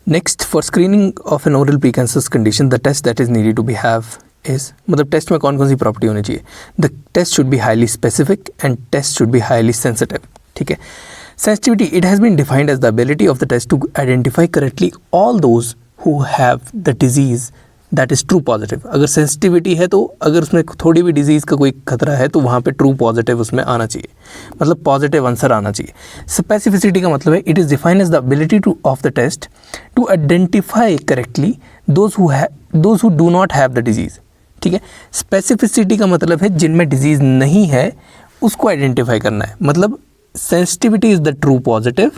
Next, for screening of an oral precancerous condition the test that is needed to be have is, मतलब test में कौन कौन सी property होनी चाहिए? The test should be highly specific and test should be highly sensitive. ठीक है, sensitivity, it has been defined as the ability of the test to identify correctly all those who have the disease that is true positive. अगर sensitivity है तो अगर उसमें थोड़ी भी disease का कोई खतरा है तो वहाँ पे ट्रू पॉजिटिव उसमें आना चाहिए, मतलब पॉजिटिव आंसर आना चाहिए। स्पेसिफिसिटी का मतलब है it is defined as the ability to of the test to identify correctly those who do not have the disease. ठीक है, स्पेसिफिसिटी का मतलब है जिनमें डिजीज़ नहीं है उसको आइडेंटिफाई करना है, मतलब sensitivity is the true positive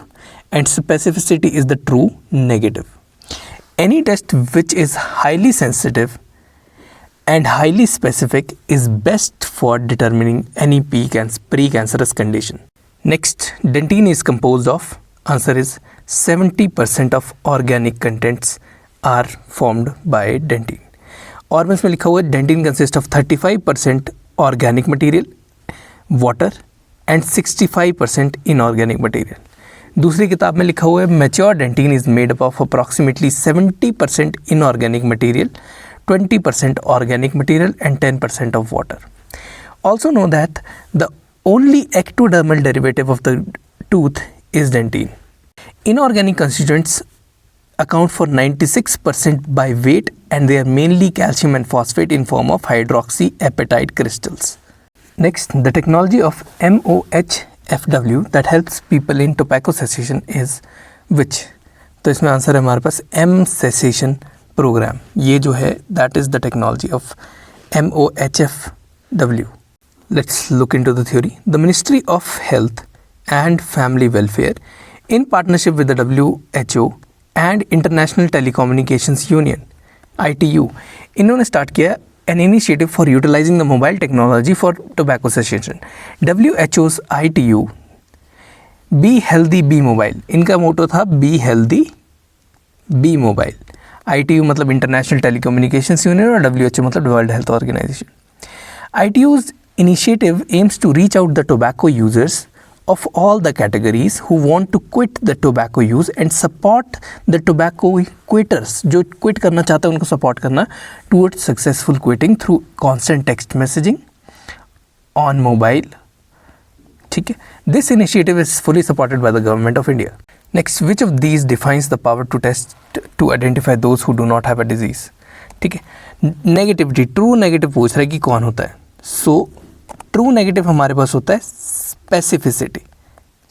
and specificity is the true negative. Any test which is highly sensitive and highly specific is best for determining any precancerous condition. Next, dentine is composed of, answer is 70% of organic contents are formed by dentine. और में इसमें लिखा हुआ है dentine consists of 35% organic material, water and 65% inorganic material. दूसरी किताब में लिखा हुआ है mature dentin is made up of approximately 70% inorganic material, 20% organic material and 10% of water. Also know that the only ectodermal derivative of the tooth is dentin. Inorganic constituents account for 96% by weight and they are mainly calcium and phosphate in form of hydroxyapatite crystals. Next, the technology of MOHFW that helps people in tobacco cessation is which? तो इसमें answer है हमारे पास M cessation program। ये जो है that is the technology of MOHFW. Let's look into the theory. The Ministry of Health and Family Welfare in partnership with the WHO and International Telecommunications Union ITU, इन्होंने start किया an initiative for utilizing the mobile technology for tobacco cessation. WHO's ITU Be Healthy Be Mobile, इनका मोटो था Be Healthy Be Mobile। ITU मतलब International Telecommunications Union और WHO मतलब World Health Organization। ITU's initiative aims to reach out the tobacco users of all the categories who want to quit the tobacco use and support the tobacco quitters, जो quit करना चाहते हैं उनको support करना towards successful quitting through constant text messaging on mobile। ठीक है, this initiative is fully supported by the government of India. Next, which of these defines the power to test to identify those who do not have a disease? ठीक है, negativity, true negative पूछ रहा है कि कौन होता है। So true negative हमारे पास होता है specificity.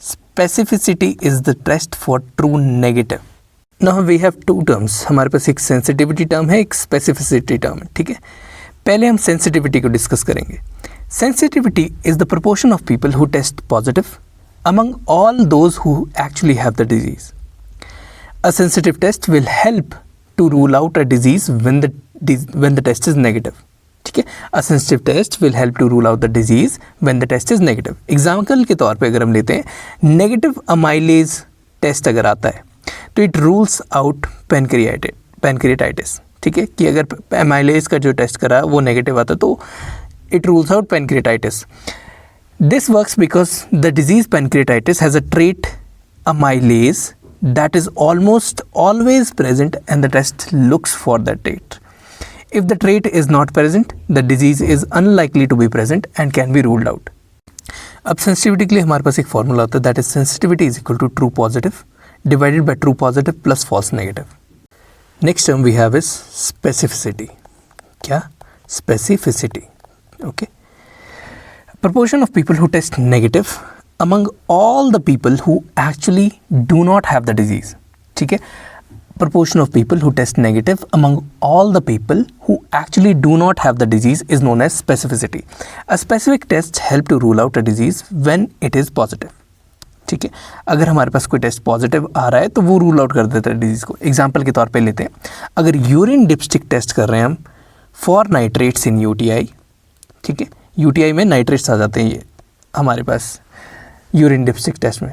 Specificity is the test for true negative. Now we have two terms. हमारे पास एक sensitivity term है, एक specificity term है। ठीक है, पहले हम sensitivity को डिस्कस करेंगे। Sensitivity is the proportion of people who test positive among all those who actually have the disease. A sensitive test will help to rule out a disease when the test is negative. ठीक है, a sensitive test will help to rule out the disease when the test is negative. Example के तौर पे अगर हम लेते हैं negative amylase test अगर आता है तो इट रूल्स आउट पैनक्रियाटाइटिस। ठीक है, कि अगर अमाइलेज का जो टेस्ट करा वो नेगेटिव आता तो it rules out pancreatitis. This works because the disease pancreatitis has a trait amylase that is almost always present and the test looks for that trait. If the trait is not present, the disease is unlikely to be present and can be ruled out. अब sensitivity के लिए हमारे पास एक formula होता है that is sensitivity is equal to true positive divided by true positive plus false negative. Next term we have is specificity. क्या? Specificity. Okay. Proportion of people who test negative among all the people who actually do not have the disease. ठीक है, proportion of people who test negative among all the people who actually do not have the disease is known as specificity. A specific test help to rule out a disease when it is positive. ठीक है, अगर हमारे पास कोई test positive आ रहा है तो वो rule out कर देता है डिजीज़ को। एग्जाम्पल के तौर पे लेते हैं, अगर यूरिन डिपस्टिक टेस्ट कर रहे हैं हम फॉर नाइट्रेट्स इन यूटीआई। ठीक है, यूटीआई में नाइट्रेट्स आ जाते हैं ये हमारे पास यूरिन डिपस्टिक टेस्ट में।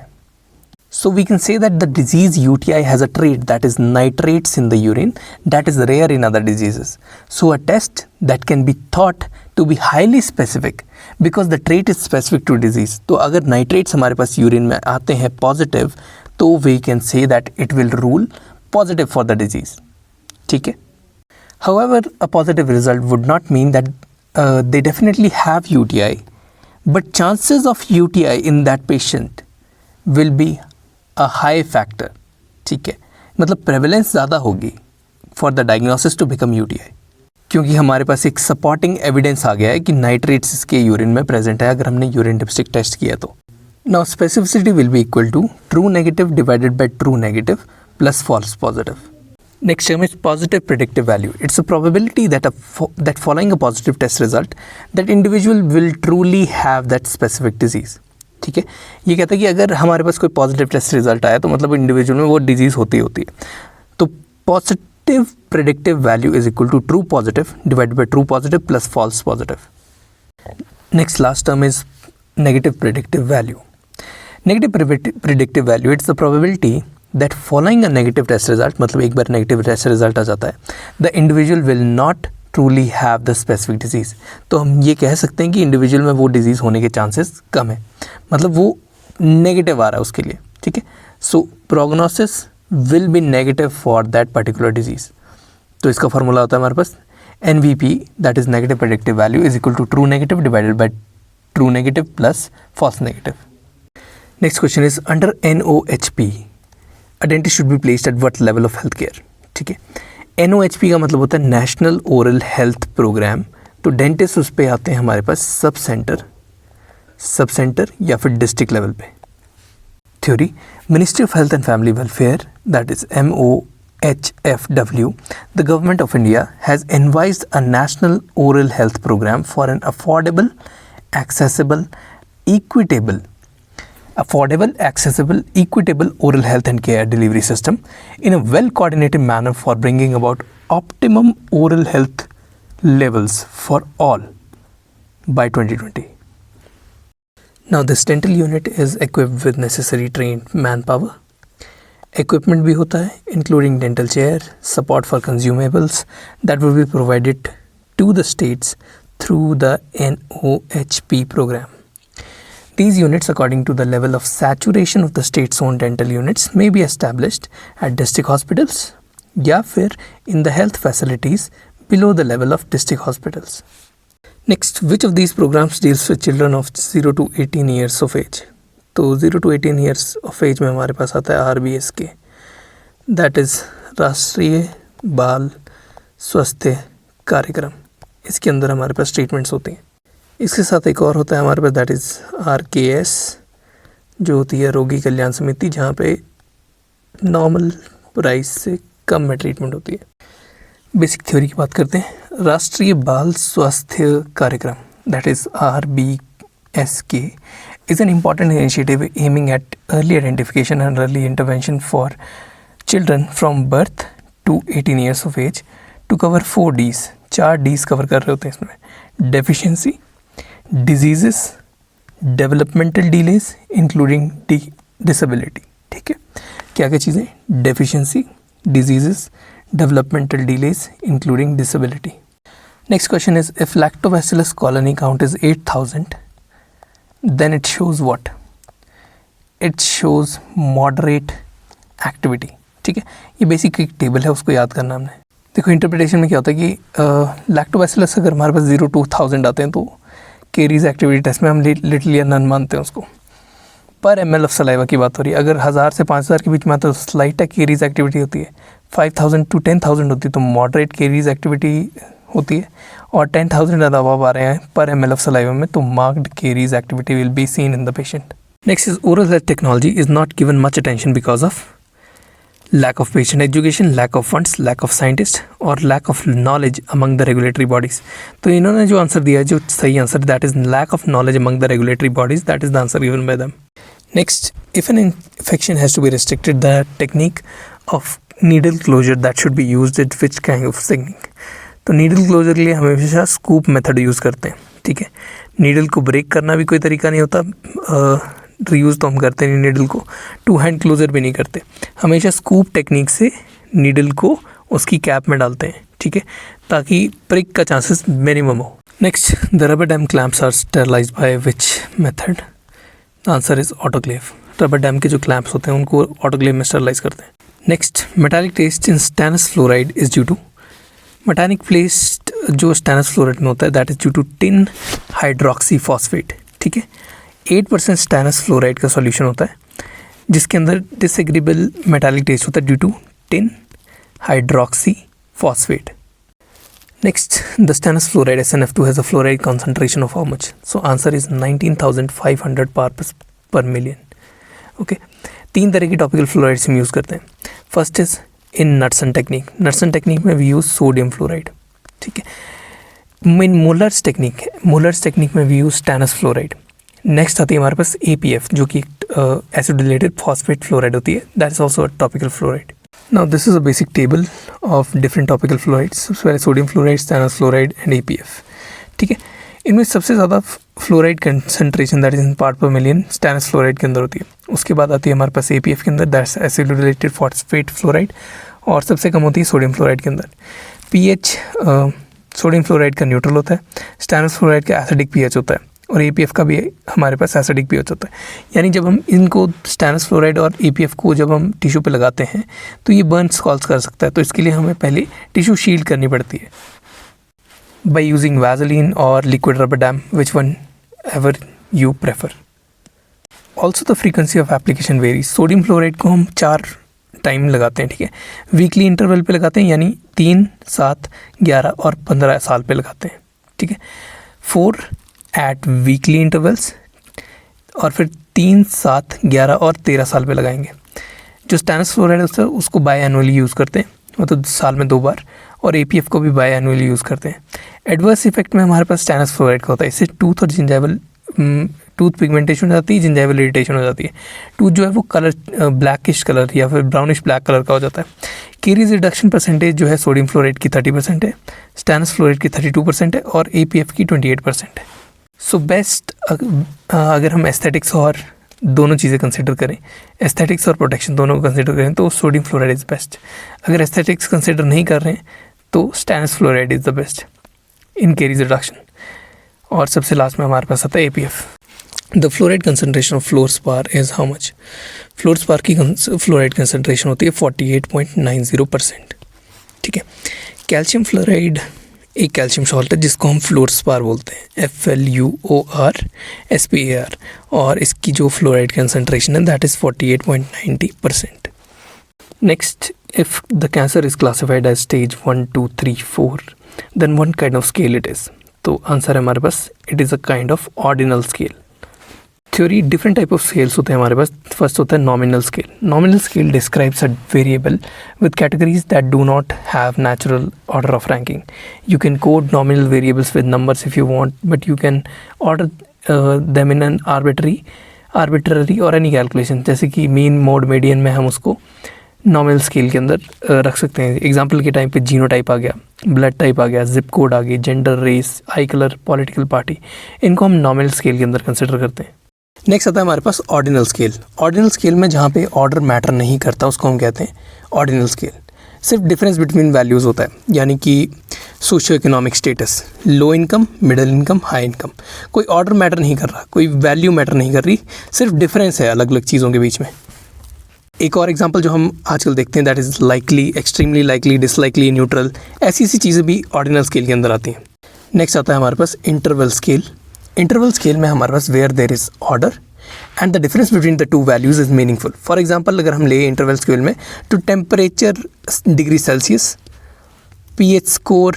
So we can say that the disease UTI has a trait that is nitrates in the urine that is rare in other diseases. So a test that can be thought to be highly specific because the trait is specific to disease. तो अगर nitrates हमारे पास urine में आते हैं positive तो we can say that it will rule positive for the disease, ठीक है. However, a positive result would not mean that they definitely have UTI, but chances of UTI in that patient will be a high factor, ठीक है. मतलब prevalence ज़्यादा होगी for the diagnosis to become UTI, क्योंकि हमारे पास एक supporting evidence आ गया है कि नाइट्रेट्स इसके यूरिन में प्रेजेंट है अगर हमने यूरिन डिप्स्टिक टेस्ट किया तो. Now specificity will be equal to true negative divided by true negative plus false positive. Next term is positive predictive value. It's a probability that following a positive test result, that individual will truly have that specific disease. ठीक है, ये कहता है कि अगर हमारे पास कोई positive test result आया तो मतलब इंडिविजुअल में वो डिजीज़ होती है. तो positive predictive value is equal to true positive divided by true positive plus false positive. Next last term is negative predictive value. Negative predictive value, it's the probability that following a negative test result, मतलब एक बार negative test result आ जाता है, the individual will not truly have the specific disease. तो हम ये कह सकते हैं कि इंडिविजुअल में वो डिजीज़ होने के चांसेस कम है, मतलब वो नेगेटिव आ रहा है उसके लिए, ठीक है. So prognosis will be negative for that particular disease. तो इसका फार्मूला होता है हमारे पास NVP, that is negative predictive value, is equal to true negative divided by true negative plus false negative. Next question is under NOHP a dentist should be placed at what level of health care, ठीक है. NOHP का मतलब होता है national oral health programme. तो dentist उस पर आते हैं हमारे पास सब सेंटर या फिर डिस्ट्रिक्ट लेवल पे. Theory, ministry of health and family welfare, that is MOHFW, the government of India has advised a national oral health programme for an affordable, equitable oral health and care delivery system in a well-coordinated manner for bringing about optimum oral health levels for all by 2020. Now, this dental unit is equipped with necessary trained manpower. Equipment भी होता है, including dental chair, support for consumables that will be provided to the states through the NOHP program. These units, according to the level of saturation of the state's own dental units, may be established at district hospitals या फिर in the health facilities below the level of district hospitals. Next, which of these programs deals with children of 0 to 18 years of age? तो 0 to 18 years of age में हमारे पास आता है RBSK, that is राष्ट्रीय बाल स्वास्थ्य कार्यक्रम. इसके अंदर हमारे पास ट्रीटमेंट्स होती हैं. इसके साथ एक और होता है हमारे पास, दैट इज़ RKS, जो होती है रोगी कल्याण समिति, जहाँ पे नॉर्मल प्राइस से कम में ट्रीटमेंट होती है. बेसिक थ्योरी की बात करते हैं. राष्ट्रीय Bal Swasthya Karyakram, that is RBSK, is an important initiative aiming at early identification and early intervention for children from birth to 18 years of age to cover 4 Ds. 4 Ds cover कर रहे होते हैं इसमें. Deficiency, diseases, developmental delays including disability. ठीक है, क्या क्या चीज़ें? Deficiency, diseases, developmental delays including disability. Next question is if lactobacillus colony count is 8000 then it shows what? It shows moderate activity. ठीक है, ये बेसिक एक टेबल है, उसको याद करना हमने. देखो इंटरप्रिटेशन में क्या होता है कि लैक्टोबैसिलस अगर हमारे पास 0 to 1000 आते हैं तो केरीज एक्टिविटी टेस्ट में हम लिटिल या नन मानते हैं उसको. पर ml ऑफ सलाइवा की बात हो रही है. अगर 1000 से 5000 के बीच में आता है तो स्लाइट केरीज एक्टिविटी होती है. 5000 to 10000 होती है तो मॉडरेट केरीज एक्टिविटी होती है. और 10000 अबव आ रहे हैं पर ml ऑफ सलाइवा में तो marked caries activity will be seen in the patient. Next is oral health technology is not given much attention because of lack of patient education, lack of funds, lack of scientists और lack of knowledge among the regulatory bodies. तो इन्होंने जो answer दिया है, जो सही answer, that is lack of knowledge among the regulatory bodies, that is the answer given by them. Next, if an infection has to be restricted, the technique of needle closure that should be used at which kind of technique? तो needle closure के लिए हमेशा scoop method use करते हैं. ठीक है, needle को break करना भी कोई तरीका नहीं होता. रीयूज़ तो हम करते नहीं नीडल को. 2 हैंड क्लोजर भी नहीं करते. हमेशा स्कूप टेक्निक से नीडल को उसकी कैप में डालते हैं. ठीक है, ताकि प्रिक का चांसेस मिनिमम हो. Next, the rubber dam clamps are sterilized by which method? The answer is autoclave. Rubber dam के जो क्लैंप्स होते हैं उनको ऑटोक्लेव में स्टेरलाइज करते हैं. Next, metallic taste in stannous fluoride is due to, metallic taste जो स्टेनस फ्लोराइड में होता है that is due to tin hydroxy phosphate. ठीक है, 8% स्टेनस फ्लोराइड का सॉल्यूशन होता है जिसके अंदर डिसएग्रीबल मेटालिक टेस्ट होता है due to tin hydroxy phosphate. Next, the stannous fluoride SnF2 has a fluoride concentration of how much? So answer is 19,500 parts per million. Okay, 3 तरह की टॉपिकल फ्लोराइड्स हम यूज़ करते हैं. First is in Knutson technique. Knutson technique में we use sodium fluoride. ठीक है. In Muhler's technique में we use stannous fluoride. Next आती है हमारे पास APF जो कि एसिड रिलेटेड फॉस्फेट फ्लोराइड होती है. That is also a topical fluoride. Now this is a basic table of different topical fluorides. सबसे पहले sodium fluoride, stannous fluoride and APF. ठीक है, इनमें सबसे ज़्यादा fluoride concentration that is in part पर मिलियन स्टैनस फ्लोराइड के अंदर होती है. उसके बाद आती है हमारे पास APF के अंदर that's acid related phosphate fluoride, और सबसे कम होती है सोडियम फ्लोराइड के अंदर. pH सोडियम फ्लोराइड का न्यूट्रल होता है, स्टैनस फ्लोराइड का एसिडिक pH होता है, और APF का भी हमारे पास एसिडिक pH होता है. यानी जब हम इनको स्टैनस फ्लोराइड और APF को जब हम टिश्यू पे लगाते हैं तो ये बर्न्स कॉज कर सकता है. तो इसके लिए हमें पहले टिश्यू शील्ड करनी पड़ती है बाय यूजिंग वैसलीन और liquid rubber dam, which one ever you prefer. Also the frequency of application very. Sodium fluoride को हम 4 टाइम लगाते हैं. ठीक है, वीकली इंटरवल पे लगाते हैं, यानी 3, 7, 11 और 15 साल पे लगाते हैं. ठीक है, 4 एट वीकली इंटरवल्स, और फिर 3, 7, 11 और 13 साल पे लगाएंगे. जो स्टैनस फ्लोराइड होता है उसको बाय एनुअली यूज़ करते हैं, मतलब साल में 2 बार, और APF को भी बाय एनुअली यूज़ करते हैं. एडवर्स इफेक्ट में हमारे पास स्टैनस फ्लोराइड का होता है. इससे टूथ और जिंजाइवल टूथ पिगमेंटेशन हो जाती है, जिंजाइवल इरिटेशन हो जाती है. टूथ जो है वो कलर ब्लैकिश कलर या फिर ब्राउनिश ब्लैक कलर का हो जाता है. कैरीज रिडक्शन परसेंटेज जो है सोडियम फ्लोराइड की 30% है, स्टैनस फ्लोराइड की 32% है, और APF की 28% है. सो बेस्ट अगर हम एस्थेटिक्स और दोनों चीज़ें कंसिडर करें, एस्थेटिक्स और प्रोटेक्शन दोनों को कंसिडर करें, तो सोडियम फ्लोराइड इज़ बेस्ट. अगर एस्थेटिक्स कंसिडर नहीं कर रहे हैं तो stannous fluoride is the best in carries reduction. और सबसे लास्ट में हमारे पास आता है APF. The fluoride concentration of fluorspar is how much? Fluorspar की फ्लोराइड कंसनट्रेशन होती है 48.90%. ठीक है. कैल्शियम फ्लोराइड एक कैल्शियम सॉल्ट है जिसको हम फ्लोरस्पार बोलते हैं, FLUORSPAR, और इसकी जो फ्लोराइड कंसनट्रेशन है that is 48.90%. Next, if the cancer is classified as stage 1, 2, 3, 4, then one kind of scale it is. तो आंसर है हमारे पास it is a kind of ordinal scale. Theory different type of scales होते हैं हमारे पास. First होता है nominal scale. Nominal scale describes a variable with categories that do not have natural order of ranking. You can code nominal variables with numbers if you want, but you can order them in an arbitrary और any calculation. जैसे कि mean, mode, median में हम उसको nominal scale के अंदर रख सकते हैं. एग्जाम्पल के टाइम पे जीनोटाइप आ गया, ब्लड टाइप आ गया, जिप कोड आ गई, gender, race, eye colour, political party, इनको हम नॉमिनल स्केल के अंदर कंसिडर करते हैं. नेक्स्ट आता है हमारे पास ऑर्डिनल स्केल. ऑर्डिनल स्केल में जहाँ पे ऑर्डर मैटर नहीं करता उसको हम कहते हैं ऑर्डिनल स्केल. सिर्फ डिफरेंस बिटवीन वैल्यूज़ होता है, यानी कि socio economic status, low income, middle income, high income. कोई ऑर्डर मैटर नहीं कर रहा, कोई वैल्यू मैटर नहीं कर रही, सिर्फ डिफरेंस है अलग अलग चीज़ों के बीच में. एक और एग्जांपल जो हम आजकल देखते हैं that is likely, extremely likely, dislikely, neutral. ऐसी चीज़ें भी ऑर्डिनल स्केल के अंदर आती हैं. नेक्स्ट आता है हमारे पास इंटरवल स्केल. इंटरवल स्केल में हमारे पास where there is order and the difference between the two values is meaningful. For example अगर हम ले इंटरवल स्केल में तो temperature degree Celsius, pH score,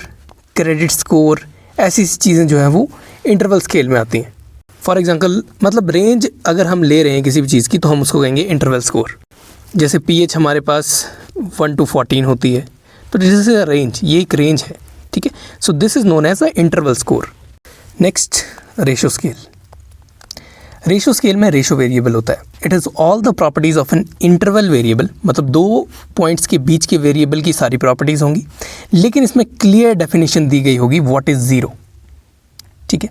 credit score, ऐसी चीज़ें जो हैं वो इंटरवल स्केल में आती हैं. फॉर एग्जांपल मतलब रेंज अगर हम ले रहे हैं किसी भी चीज़ की तो हम उसको कहेंगे इंटरवल स्कोर. जैसे pH हमारे पास 1 to 14 होती है, तो दिस इज़ अ रेंज, ये एक रेंज है. ठीक है, so this is known as a interval score. Next, ratio scale. Ratio scale में रेशो वेरिएबल होता है. It is all the properties of an interval variable, मतलब 2 पॉइंट्स के बीच के वेरिएबल की सारी प्रॉपर्टीज़ होंगी, लेकिन इसमें क्लियर डेफिनेशन दी गई होगी व्हाट इज़ ज़ीरो. ठीक है,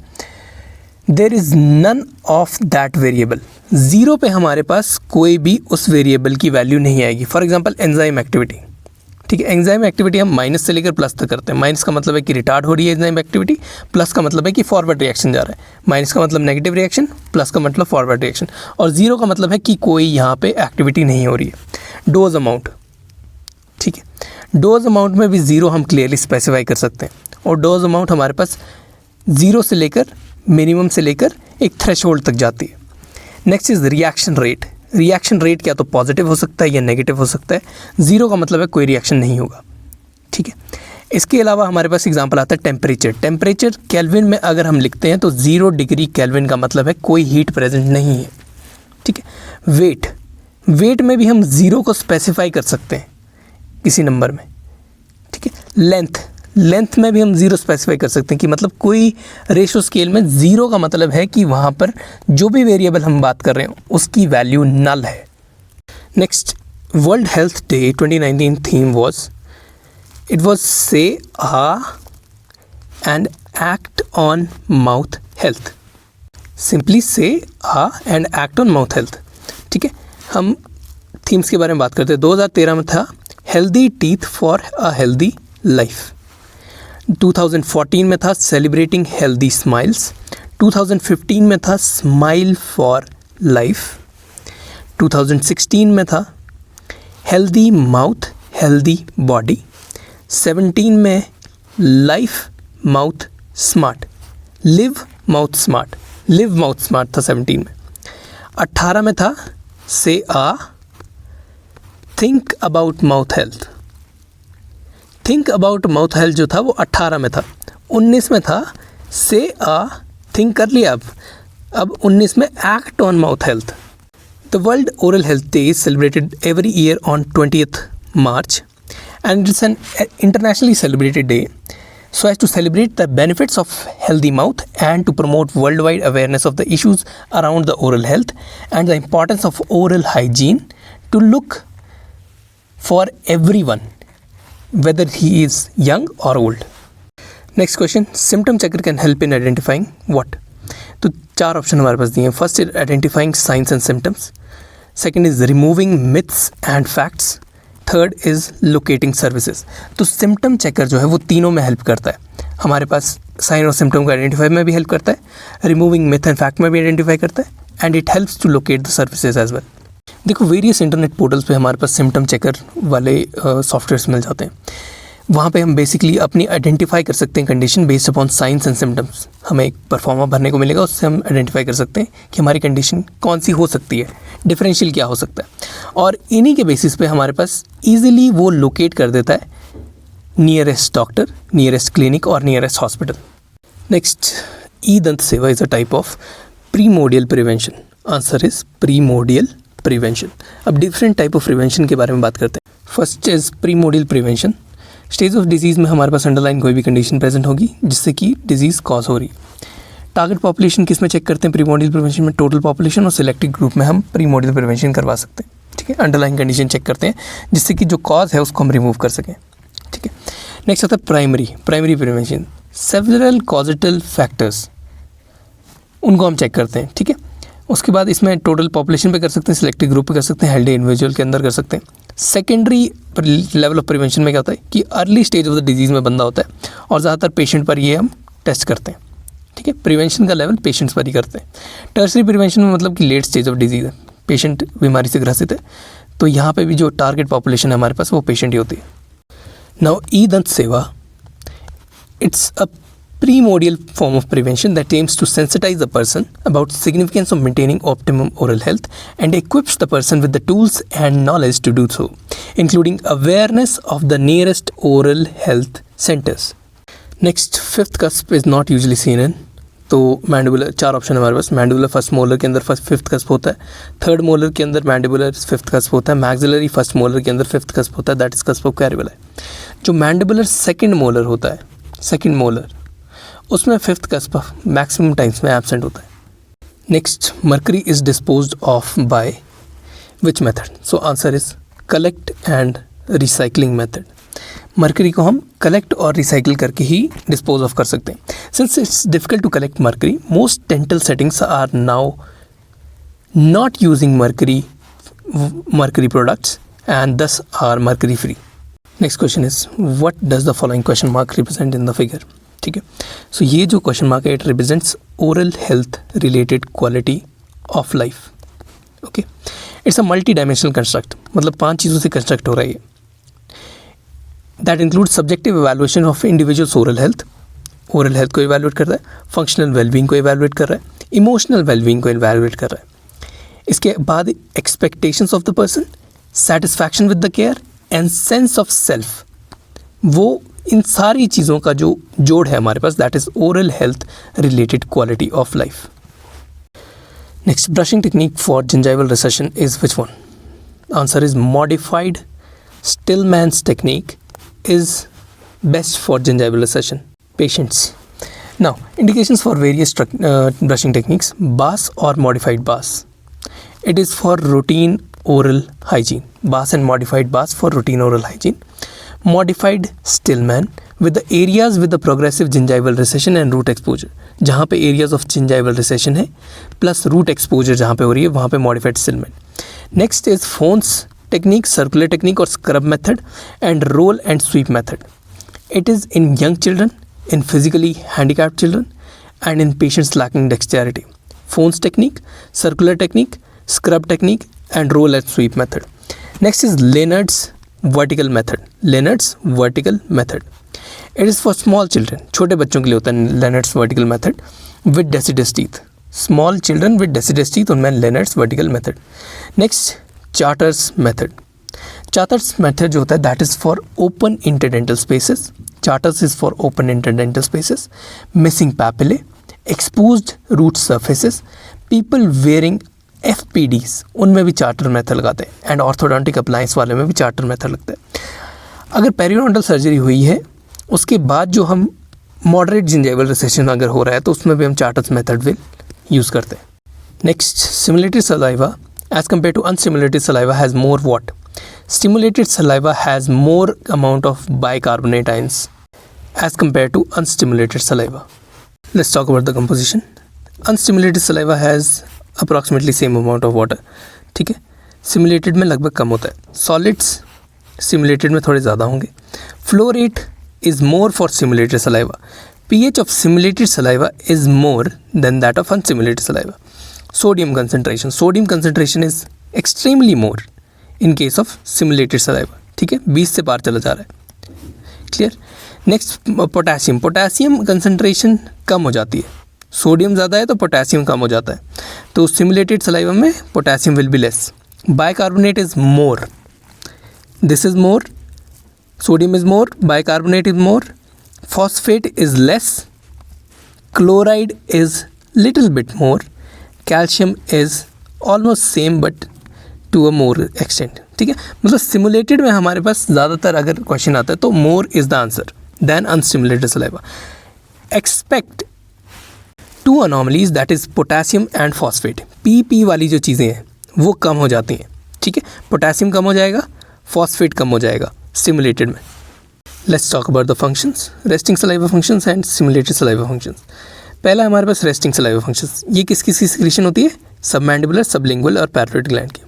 there is none of that variable. Zero पे हमारे पास कोई भी उस वेरिएबल की वैल्यू नहीं आएगी. For example enzyme activity. ठीक है, एंजाइम एक्टिविटी हम माइनस से लेकर प्लस तक करते हैं. माइनस का मतलब है कि रिटार्ड हो रही है एंजाइम एक्टिविटी, प्लस का मतलब है कि फॉरवर्ड रिएक्शन जा रहा है. माइनस का मतलब नेगेटिव रिएक्शन, प्लस का मतलब फॉरवर्ड रिएक्शन, और ज़ीरो का मतलब है कि कोई यहाँ पे एक्टिविटी नहीं हो रही है. डोज अमाउंट, ठीक है। डोज अमाउंट में भी 0 हम क्लियरली स्पेसिफाई कर सकते हैं, और डोज अमाउंट हमारे पास 0 से लेकर मिनिमम से लेकर एक थ्रेशोल्ड तक जाती है। Next is reaction rate. Reaction rate क्या तो पॉजिटिव हो सकता है या नेगेटिव हो सकता है। 0 का मतलब है कोई रिएक्शन नहीं होगा, ठीक है। इसके अलावा हमारे पास एग्जांपल आता है टेम्परेचर। टेम्परेचर केल्विन में अगर हम लिखते हैं तो 0 डिग्री केल्विन का मतलब है कोई हीट प्रेजेंट नहीं है, ठीक है। वेट, वेट में भी हम 0 को स्पेसिफाई कर सकते हैं किसी नंबर में, ठीक है। लेंथ, लेंथ में भी हम 0 स्पेसिफाई कर सकते हैं कि मतलब कोई रेशो स्केल में 0 का मतलब है कि वहाँ पर जो भी वेरिएबल हम बात कर रहे हैं उसकी वैल्यू नल है। Next, world health day 2019 theme was it was say and act on mouth health. Simply say and act on mouth health, ठीक है। हम थीम्स के बारे में बात करते हैं। 2013 में था healthy teeth for a healthy life. 2014 में था सेलिब्रेटिंग हेल्दी स्माइल्स। 2015 में था स्माइल फॉर लाइफ। 2016 में था हेल्दी माउथ हेल्दी बॉडी। 17 में life mouth smart, live mouth smart, live mouth smart था 17 में। 18 में था से think about mouth health. Think about mouth health जो था वो 18 में था। 19 में था से थिंक कर लिया अब 19 में act on mouth health. The world oral health day is celebrated every year on 20th March and it's an internationally celebrated day so as to celebrate the benefits of healthy mouth and to promote worldwide awareness of the issues around the oral health and the importance of oral hygiene to look for everyone whether he is young or old. Next question, symptom checker can help in identifying what? तो 4 option हमारे पास दिए हैं। First is identifying science and symptoms, second is removing myths and facts, third is locating services. तो symptom checker जो है वो तीनों में हेल्प करता है। हमारे पास साइन और सिम्टम को आइडेंटिफाई में भी हेल्प करता है, रिमूविंग मिथ एंड फैक्ट में भी आइडेंटिफाई करता है, and it helps to locate the services as well. देखो, वेरियस इंटरनेट पोर्टल्स पे हमारे पास सिम्टम चेकर वाले सॉफ्टवेयर्स मिल जाते हैं। वहाँ पे हम बेसिकली अपनी आइडेंटिफाई कर सकते हैं condition based upon science and symptoms. हमें एक परफॉर्मा भरने को मिलेगा, उससे हम आइडेंटिफाई कर सकते हैं कि हमारी कंडीशन कौन सी हो सकती है, डिफरेंशियल क्या हो सकता है, और इन्हीं के बेसिस पे हमारे पास ईजिली वो लोकेट कर देता है नियरेस्ट डॉक्टर, नियरेस्ट क्लिनिक और नियरेस्ट हॉस्पिटल। नेक्स्ट, ई दंत सेवा is a type of primordial prevention. Answer is primordial prevention. अब डिफरेंट टाइप ऑफ प्रिवेंशन के बारे में बात करते हैं। First is primordial prevention. Stage of disease में हमारे पास अंडरलाइन कोई भी कंडीशन प्रेजेंट होगी जिससे कि डिजीज़ कॉज हो रही है। टारगेट पॉपुलेशन किस में चेक करते हैं प्रीमोडियल प्रिवेंशन में? टोटल पॉपुलेशन और सिलेक्टेड ग्रुप में हम प्रीमोडियल प्रिवेंशन करवा सकते हैं, ठीक है। अंडरलाइन कंडीशन चेक करते हैं जिससे कि जो कॉज है उसको हम रिमूव कर सकें, ठीक है। नेक्स्ट आता है प्राइमरी प्रिवेंशन। सेवरल कॉजेटल फैक्टर्स, उनको हम चेक करते हैं, ठीक है। उसके बाद इसमें टोटल पॉपुलेशन पे कर सकते हैं, सिलेक्टेड ग्रुप पे कर सकते हैं, हेल्दी इंडिविजुअल के अंदर कर सकते हैं। सेकेंडरी लेवल ऑफ प्रिवेंशन में क्या होता है कि early stage of the disease में बंदा होता है और ज़्यादातर पेशेंट पर ये हम टेस्ट करते हैं, ठीक है। प्रिवेंशन का लेवल पेशेंट्स पर ही करते हैं। टर्सरी प्रिवेंशन में मतलब कि लेट स्टेज ऑफ डिजीज़ है, पेशेंट बीमारी से ग्रसित है, तो यहाँ पे भी जो टारगेट पॉपुलेशन है हमारे पास वो पेशेंट ही होती है। नाउ ई दंत सेवा, it's a primordial form of prevention that aims to sensitize the person about significance of maintaining optimum oral health and equips the person with the tools and knowledge to do so, including awareness of the nearest oral health centers. Next, fifth cusp is not usually seen in, तो mandibular 4 option हमारे पास। Mandibular first molar के अंदर fifth cusp होता है, third molar के अंदर mandibular fifth cusp होता है, मैक्सिलरी फर्स्ट मोलर के अंदर फिफ्थ कस्प होता है, दैट इज कस्प ऑफ कैरिबुला। जो मैंडिबुलर सेकंड मोलर होता है, सेकंड मोलर, उसमें फिफ्थ कस्प मैक्सिमम टाइम्स में एब्सेंट होता है। Next, mercury is disposed of bye which method? So answer is collect and recycling method. Mercury को हम कलेक्ट और रिसाइकिल करके ही डिस्पोज ऑफ कर सकते हैं। Since it's difficult to collect mercury, most dental settings are now not using mercury products and thus are mercury free. Next question is what does the following question mark represent in the figure? ठीक है, so ये जो question mark है it represents oral health related quality of life. Okay, it's a multi dimensional construct, मतलब 5 चीज़ों से construct हो रहा है ये। That include subjective evaluation of individuals oral health को इवेलुएट कर रहा है, फंक्शनल वेलबींग को इवेलुएट कर रहा है, इमोशनल वेलबींग को इवेलुएट कर रहा है। इसके बाद expectations of the person, satisfaction with the care and sense of self, वो इन सारी चीज़ों का जो जोड़ है हमारे पास, that is oral health related quality of life. Next, brushing technique for gingival recession is which one? Answer is modified Stillman's technique is best for gingival recession patients. Now, indications for various brushing techniques, Bass or modified Bass. It is for routine oral hygiene. Bass and modified Bass for routine oral hygiene. Modified Stillman with the areas with the progressive gingival recession and root exposure. जहाँ पे areas of gingival recession है plus root exposure जहाँ पे हो रही है वहाँ पे modified Stillman. Next is Fones technique, circular technique or scrub method and roll and sweep method. It is in young children, in physically handicapped children and in patients lacking dexterity. Fones technique, circular technique, scrub technique and roll and sweep method. Next is Leonard's vertical method. Leonard's vertical method. It is for small children. छोटे बच्चों के लिए होता है Leonard's vertical method with deciduous teeth. Small children with deciduous teeth उनमें Leonard's vertical method. Next, Charter's method. Charter's method जो होता है that is for open interdental spaces. Charters is for open interdental spaces, missing papillae, exposed root surfaces, people wearing FPDs, उनमें भी charter method लगाते हैं and orthodontic appliance वाले में भी चार्टर मेथड लगता है। अगर पेरियोडोंटल सर्जरी हुई है उसके बाद जो हम मॉडरेट जिंजाइवल रिसेशन अगर हो रहा है तो उसमें भी हम चार्टर्स मेथड विल यूज़ करते हैं। Next, stimulated saliva as compare to unstimulated saliva has more what? Stimulated saliva has more amount of bicarbonate ions as compared to unstimulated saliva. Let's talk about the composition. Unstimulated saliva has approximately same amount of water. ठीक है, simulated में लगभग कम होता है। Solids simulated में थोड़े ज़्यादा होंगे। Flow rate is more for simulated saliva. pH of simulated saliva is more than that of unstimulated saliva. Sodium concentration is extremely more in case of simulated saliva. ठीक है, 20 से पार चला जा रहा है। क्लियर। नेक्स्ट, पोटेशियम कंसनट्रेशन कम हो जाती है, सोडियम ज़्यादा है तो पोटेशियम कम हो जाता है, तो सिमुलेटेड सलाइवा में potassium will be less. Bicarbonate is more, this is more, sodium is more, bicarbonate is more, phosphate is less, chloride is little bit more, calcium is almost same but to a more extent. ठीक है, मतलब simulated में हमारे पास ज़्यादातर अगर question आता है तो more is the answer then unstimulated saliva. Expect to anomalies that is potassium and phosphate. P वाली जो चीज़ें हैं वो कम हो जाती हैं। ठीक है, पोटेशियम कम हो जाएगा, फॉस्फेट कम हो जाएगा सिमुलेटेड में। Let's talk about the functions, resting saliva functions and simulated saliva functions. पहला हमारे पास रेस्टिंग सलाइवा फंक्शंस, ये किस किस की सिक्रीशन होती है? सबमैंडिबुलर, सबलिंगुअल और पैराटाइड ग्लैंड की।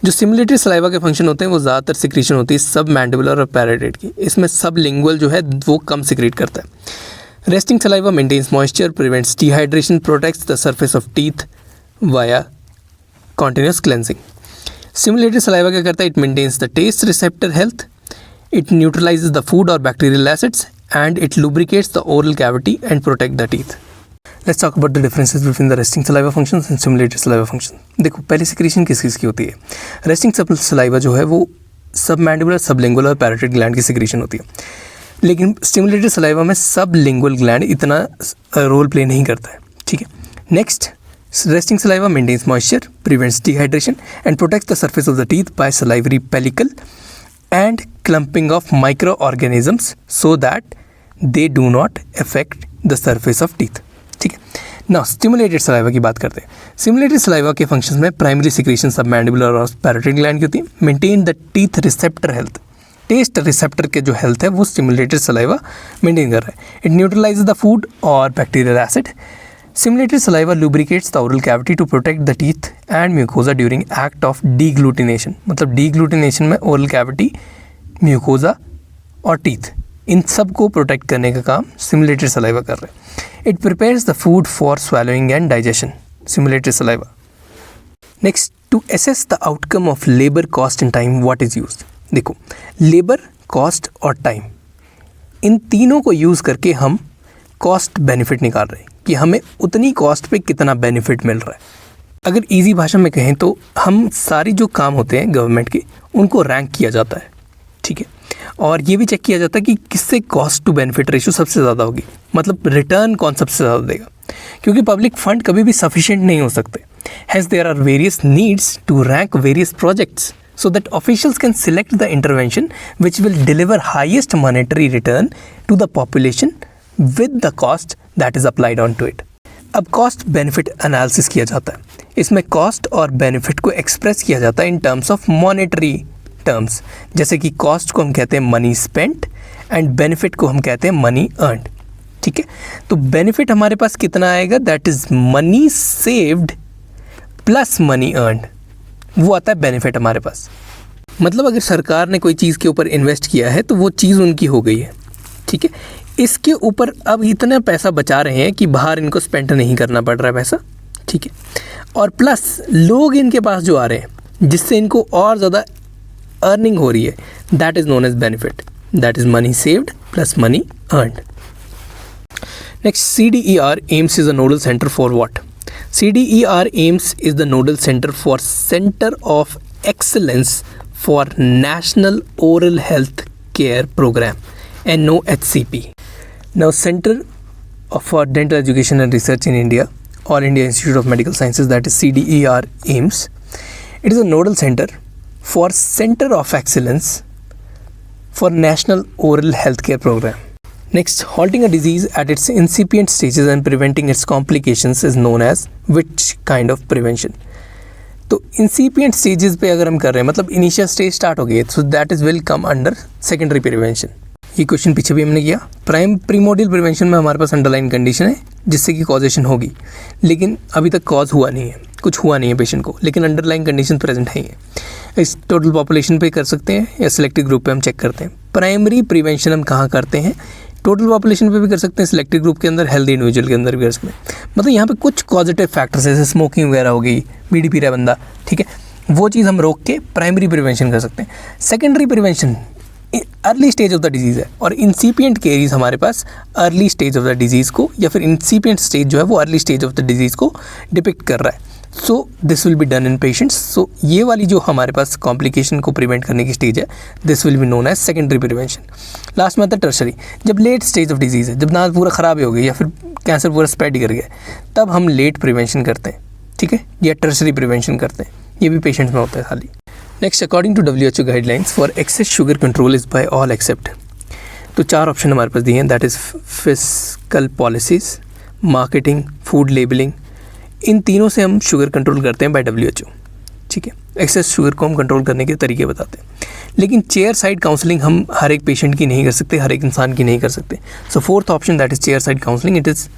जो सिमुलेटेड सलाइवा के फंक्शन होते हैं वो ज़्यादातर सिक्रीशन होती है सब मैंडिबुलर और पैराटाइड की। इसमें सब लिंगुअल जो है वो कम सिक्रीट करता है। Resting saliva maintains moisture, prevents dehydration, protects the surface of teeth via continuous cleansing. Simulated saliva क्या करता है? It maintains the taste receptor health, it neutralises the food और bacterial acids and it lubricates the oral cavity and protect the teeth. Let's talk about the differences between the resting saliva functions and simulated saliva function. देखो, पहली secretion किस किस की होती है? Resting saliva जो है वो सबमैंडिबुलर, सबलिंगुअल और पैराटाइड ग्लैंड की सिक्रीशन होती है, लेकिन स्टिमुलेटेड सलाइवा में सबलिंगुअल ग्लैंड इतना रोल प्ले नहीं करता है। ठीक है, next, resting saliva maintains moisture, prevents dehydration and protects the surface of the teeth by salivary pellicle and clumping of micro organisms so that they do not affect the surface of teeth. ठीक है, ना stimulated saliva की बात करते हैं। Stimulated saliva के functions में primary secretion submandibular और पैराटाइड ग्लैंड की होती है। Maintain the teeth receptor health, taste receptor के जो हेल्थ है वो स्टिमुलेटेड सलाइवा मेंटेन कर रहा है। इट न्यूट्रलाइजेज द फूड और bacterial acid. Simulated saliva lubricates the oral cavity to protect the teeth and mucosa during act of deglutination. मतलब deglutination में ओरल कैविटी, म्यूकोजा और टीथ, इन सब को प्रोटेक्ट करने का काम सिमुलेटेड सलाइवा कर रहे हैं। It prepares the food for swallowing and digestion, simulated saliva. Next, to assess the outcome of labour, cost and time, what is used? देखो, लेबर, कॉस्ट और टाइम, इन तीनों को यूज़ करके हम कॉस्ट बेनिफिट निकाल रहे हैं कि हमें उतनी कॉस्ट पे कितना बेनिफिट मिल रहा है। अगर इजी भाषा में कहें तो हम सारी जो काम होते हैं गवर्नमेंट के उनको रैंक किया जाता है, ठीक है, और ये भी चेक किया जाता है कि किससे कॉस्ट टू बेनिफिट रेशियो सबसे ज़्यादा होगी, मतलब रिटर्न कौन सबसे ज़्यादा देगा, क्योंकि पब्लिक फंड कभी भी सफिशिएंट नहीं हो सकते। Has there are various needs to rank various projects so that officials can select the intervention which will deliver highest monetary return to the population with the cost that is applied onto it. अब cost benefit analysis किया जाता है, इसमें cost और benefit को express किया जाता है in terms of monetary terms, जैसे कि कॉस्ट को हम कहते हैं मनी स्पेंट एंड बेनिफिट को हम कहते हैं मनी अर्नड, ठीक है। तो बेनिफिट हमारे पास कितना आएगा, that is money saved plus money earned, वो आता है बेनिफिट हमारे पास। मतलब अगर सरकार ने कोई चीज़ के ऊपर इन्वेस्ट किया है तो वो चीज़ उनकी हो गई है, ठीक है। इसके ऊपर अब इतना पैसा बचा रहे हैं कि बाहर इनको स्पेंड नहीं करना पड़ रहा है पैसा, ठीक है, और प्लस लोग इनके पास जो आ रहे हैं जिससे इनको और ज़्यादा अर्निंग हो रही है, that is known as benefit, that is money saved plus money earned. Next, CDER AIIMS is a nodal centre for what? CDER AIMS is the nodal center for Center of Excellence for National Oral Health Care Program, NOHCP. Now, Center for Dental Education and Research in India, or India Institute of Medical Sciences, that is CDER AIMS. It is a nodal center for Center of Excellence for National Oral Health Care Program. Next, halting a disease at its incipient stages and preventing its complications is known as which kind of prevention? तो incipient stages पे अगर हम कर रहे हैं मतलब initial stage start हो गई है, so that is will come under secondary prevention. ये क्वेश्चन पीछे भी हमने किया। प्रीमोडियल प्रिवेंशन में हमारे पास अंडरलाइन कंडीशन है जिससे कि कॉजेशन होगी, लेकिन अभी तक कॉज हुआ नहीं है, कुछ हुआ नहीं है पेशेंट को, लेकिन अंडरलाइन कंडीशन प्रेजेंट है ही है। इस टोटल पॉपुलेशन पे कर सकते हैं या सिलेक्टेड ग्रुप पे हम चेक करते हैं। प्राइमरी प्रिवेंशन हम कहाँ करते हैं, टोटल पॉपुलेशन पे भी कर सकते हैं, सिलेक्टेड ग्रुप के अंदर, हेल्दी इंडिविजुअल के अंदर भी कर सकते हैं। मतलब यहाँ पे कुछ पॉजिटिव फैक्टर्स जैसे स्मोकिंग वगैरह हो गई, बीड़ी पी रहा है बंदा, ठीक है, वो चीज़ हम रोक के प्राइमरी प्रिवेंशन कर सकते हैं। Secondary prevention early stage of the disease है, और इंसिपिएंट केरीज हमारे पास early stage of the disease को, या फिर इंसिपिएंट स्टेज जो है वो early stage of the disease को डिपिक्ट कर रहा है। So this will be done in patients. So ये वाली जो हमारे पास कॉम्प्लिकेशन को प्रिवेंट करने की स्टेज है, this will be known as secondary prevention. Last में आता है टर्शरी, जब लेट स्टेज ऑफ डिजीज़ है, जब दांत पूरा ख़राब हो गया या फिर कैंसर पूरा स्प्रेड कर गया, तब हम लेट प्रिवेंशन करते हैं, ठीक है, या टर्शरी प्रिवेंशन करते हैं। ये भी पेशेंट्स में होता है खाली। Next, according to WHO guidelines for excess sugar control is by all except. तो 4 ऑप्शन हमारे पास दिए हैं, that is fiscal policies, marketing, food labelling. इन तीनों से हम शुगर कंट्रोल करते हैं बाय WHO, ठीक है। एक्सेस शुगर को हम कंट्रोल करने के तरीके बताते हैं, लेकिन चेयर साइड काउंसलिंग हम हर एक पेशेंट की नहीं कर सकते, हर एक इंसान की नहीं कर सकते। सो 4th option that is chair side counselling, it is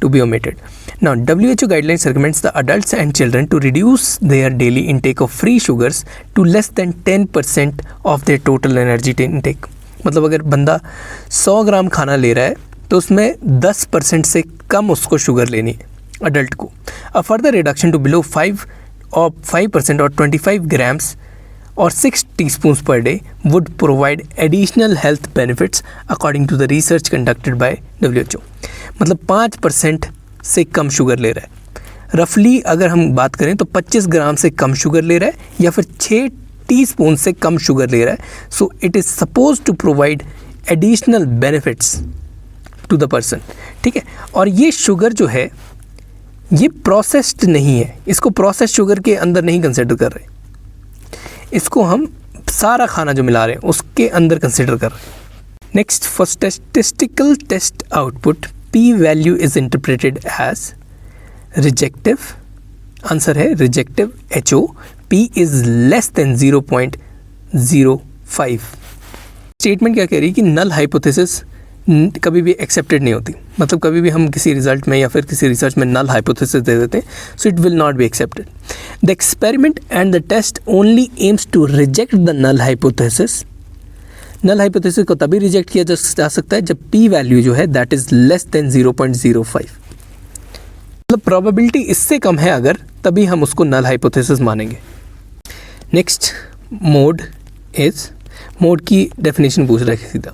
to be omitted. Now, WHO guidelines recommends the adults and children to reduce their daily intake of free sugars to less than 10% of their total energy intake. मतलब अगर बंदा 100 ग्राम खाना ले रहा है तो उसमें 10% से कम उसको शुगर लेनी है अडल्ट को। A further reduction to below 5% or 25 grams or 6 teaspoons per day would provide additional health benefits according to the research conducted by WHO. मतलब 5% से कम शुगर ले रहा है, रफली अगर हम बात करें तो 25 ग्राम से कम शुगर ले रहा है या फिर 6 टीस्पून से कम शुगर ले रहा है। So it is suppose to provide additional benefits to the person, ठीक है। और ये शुगर जो है ये प्रोसेस्ड नहीं है, इसको प्रोसेस्ड शुगर के अंदर नहीं कंसिडर कर रहे, इसको हम सारा खाना जो मिला रहे हैं उसके अंदर कंसिडर कर रहे हैं। Next, for statistical test output P value is interpreted as rejective, answer है rejective HO, P is less than 0.05। Statement क्या कह रही है कि नल हाइपोथेसिस कभी भी एक्सेप्टेड नहीं होती, मतलब कभी भी हम किसी रिजल्ट में या फिर किसी रिसर्च में नल हाइपोथेसिस दे देते हैं, so it will not be accepted. The experiment and the test only aims to reject the null hypothesis. Null hypothesis को तभी रिजेक्ट किया जा सकता है जब P वैल्यू जो है दैट इज़ लेस देन 0.05, मतलब प्रोबेबिलिटी इससे कम है अगर, तभी हम उसको नल हाइपोथेसिस मानेंगे। नेक्स्ट मोड इज़ मोड की डेफिनेशन पूछ रहा है सीधा।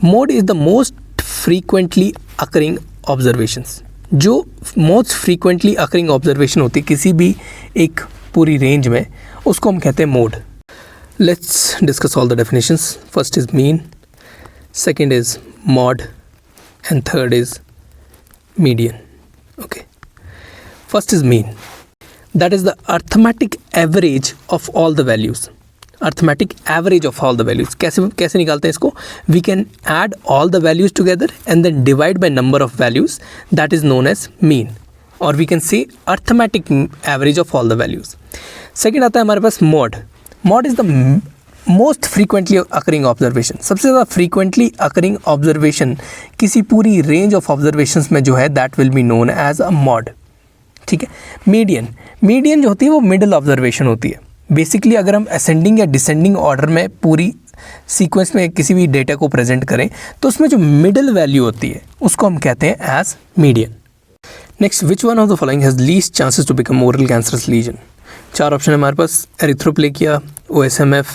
Mode is the most frequently occurring observations. जो मोस्ट फ्रीक्वेंटली अकरिंग ऑब्जर्वेशन होती है किसी भी एक पूरी रेंज में, उसको हम कहते हैं mode. Let's discuss all the definitions. First is mean, second is mode, and third is median. Okay, first is mean, that is the arithmetic average of all the values. Arithmetic average of all the values कैसे निकालते हैं इसको? We can add all the values together and then divide by number of values, that is known as mean, और we can say arithmetic average of all the values. Second आता है हमारे पास mode. Mode is the most frequently occurring observation. सबसे ज़्यादा frequently occurring observation किसी पूरी range of observations में जो है, that will be known as a mode. ठीक है। मीडियन, मीडियन जो होती है वो मिडल ऑब्जर्वेशन होती है। बेसिकली अगर हम असेंडिंग या डिसेंडिंग ऑर्डर में पूरी सीक्वेंस में किसी भी डेटा को प्रेजेंट करें तो उसमें जो मिडल वैल्यू होती है उसको हम कहते हैं as median. Next, which one of the following has least chances to become oral cancerous lesion? चार ऑप्शन है हमारे पास, एरिथ्रोप्लेकिया, OSMF,